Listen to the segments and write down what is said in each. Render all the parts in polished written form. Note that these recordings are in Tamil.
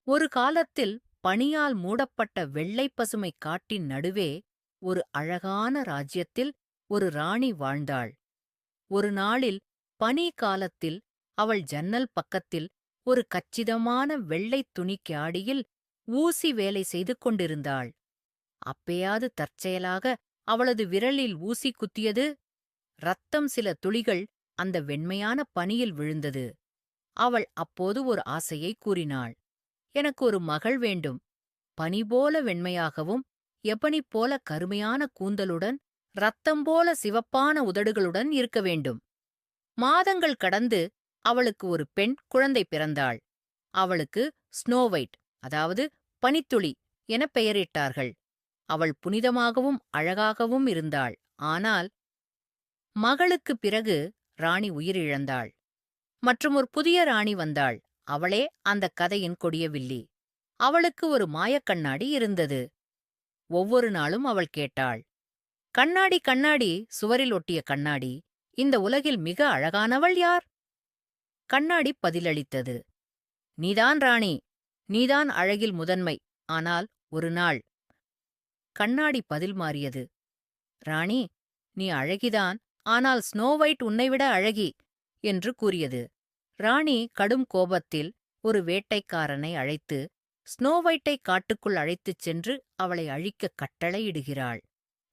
ஒரு காலத்தில் பனியால் மூடப்பட்ட வெள்ளைப் பசுமைக் காட்டின் நடுவே ஒரு அழகான ராஜ்யத்தில் ஒரு ராணி வாழ்ந்தாள். ஒரு நாளில் பனி காலத்தில் அவள் ஜன்னல் பக்கத்தில் ஒரு கச்சிதமான வெள்ளைத் துணிக்காடியில் ஊசி வேலை செய்து கொண்டிருந்தாள். அப்பேயாது தற்செயலாக அவளது விரலில் ஊசி குத்தியது. ரத்தம் சில துளிகள் அந்த வெண்மையான பனியில் விழுந்தது. அவள் அப்போது ஒரு ஆசையை கூறினாள். எனக்கு ஒரு மகள் வேண்டும். பனி போல வெண்மையாகவும் எபனி போல கருமையான கூந்தலுடன் ரத்தம் போல சிவப்பான உதடுகளுடன் இருக்க வேண்டும். மாதங்கள் கடந்து அவளுக்கு ஒரு பெண் குழந்தை பிறந்தாள். அவளுக்கு ஸ்னோவைட், அதாவது பனித்துளி என பெயரிட்டார்கள். அவள் புனிதமாகவும் அழகாகவும் இருந்தாள். ஆனால் மகளுக்குப் பிறகு ராணி உயிரிழந்தாள். மற்றும் ஒரு புதிய ராணி வந்தாள். அவளே அந்தக் கதையின் கொடிய வில்லி. அவளுக்கு ஒரு மாயக்கண்ணாடி இருந்தது. ஒவ்வொரு நாளும் அவள் கேட்டாள், கண்ணாடி கண்ணாடி, சுவரில் ஒட்டிய கண்ணாடி, இந்த உலகில் மிக அழகானவள் யார்? கண்ணாடி பதிலளித்தது, நீதான் ராணி, நீதான் அழகில் முதன்மை. ஆனால் ஒரு நாள். கண்ணாடி பதில் மாறியது, ராணி, நீ அழகிதான், ஆனால் ஸ்னோவைட் உன்னைவிட அழகி என்று கூறியது. ராணி கடும் கோபத்தில் ஒரு வேட்டைக்காரனை அழைத்து ஸ்னோவைட்டை காட்டுக்குள் அழைத்துச் சென்று அவளை அழிக்க கட்டளையிடுகிறாள்.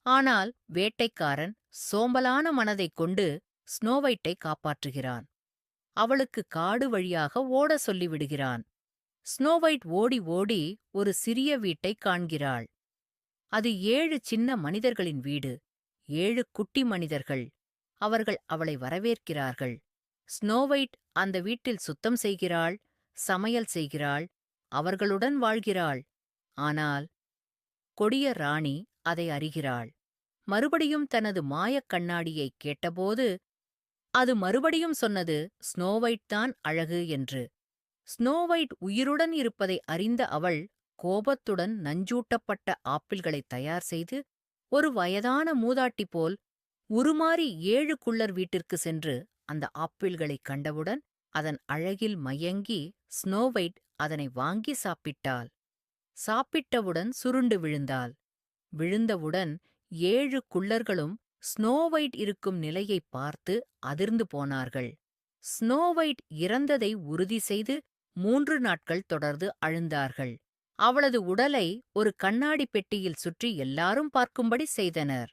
ஆனால் வேட்டைக்காரன் சோம்பலான மனதைக் கொண்டு ஸ்னோவைட்டை காப்பாற்றுகிறான். அவளுக்கு காடு வழியாக ஓட சொல்லிவிடுகிறான். ஸ்னோவைட் ஓடி ஓடி ஒரு சிறிய வீட்டைக் காண்கிறாள். அது 7 சின்ன மனிதர்களின் வீடு. 7 குட்டி மனிதர்கள். அவர்கள் அவளை வரவேற்கிறார்கள். ஸ்னோவைட் அந்த வீட்டில் சுத்தம் செய்கிறாள், சமையல் செய்கிறாள், அவர்களுடன் வாழ்கிறாள். ஆனால் கொடிய ராணி அதை அறிகிறாள். மறுபடியும் தனது மாயக் கண்ணாடியைக் கேட்டபோது அது மறுபடியும் சொன்னது ஸ்னோவைட் தான் அழகு என்று. ஸ்னோவைட் உயிருடன் இருப்பதை அறிந்த அவள் கோபத்துடன் நஞ்சூட்டப்பட்ட ஆப்பிள்களை தயார் செய்து ஒரு வயதான மூதாட்டி போல் உருமாறி 7 குள்ளர் வீட்டிற்கு சென்று அந்த ஆப்பிள்களைக் கண்டவுடன் அதன் அழகில் மயங்கி ஸ்னோவைட் அதனை வாங்கி சாப்பிட்டாள். சாப்பிட்டவுடன் சுருண்டு விழுந்தாள். விழுந்தவுடன் 7 குள்ளர்களும் ஸ்னோவைட் இருக்கும் நிலையைப் பார்த்து அதிர்ந்து போனார்கள். ஸ்னோவைட் இறந்ததை உறுதி செய்து 3 நாட்கள் தொடர்ந்து அழுந்தார்கள். அவளது உடலை ஒரு கண்ணாடி பெட்டியில் சுற்றி எல்லாரும் பார்க்கும்படி செய்தனர்.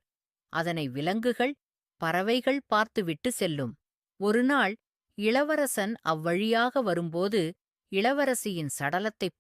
அதனை விலங்குகள், பறவைகள் பார்த்துவிட்டு செல்லும். ஒருநாள் இளவரசன் அவ்வழியாக வரும்போது இளவரசியின் சடலத்தைப்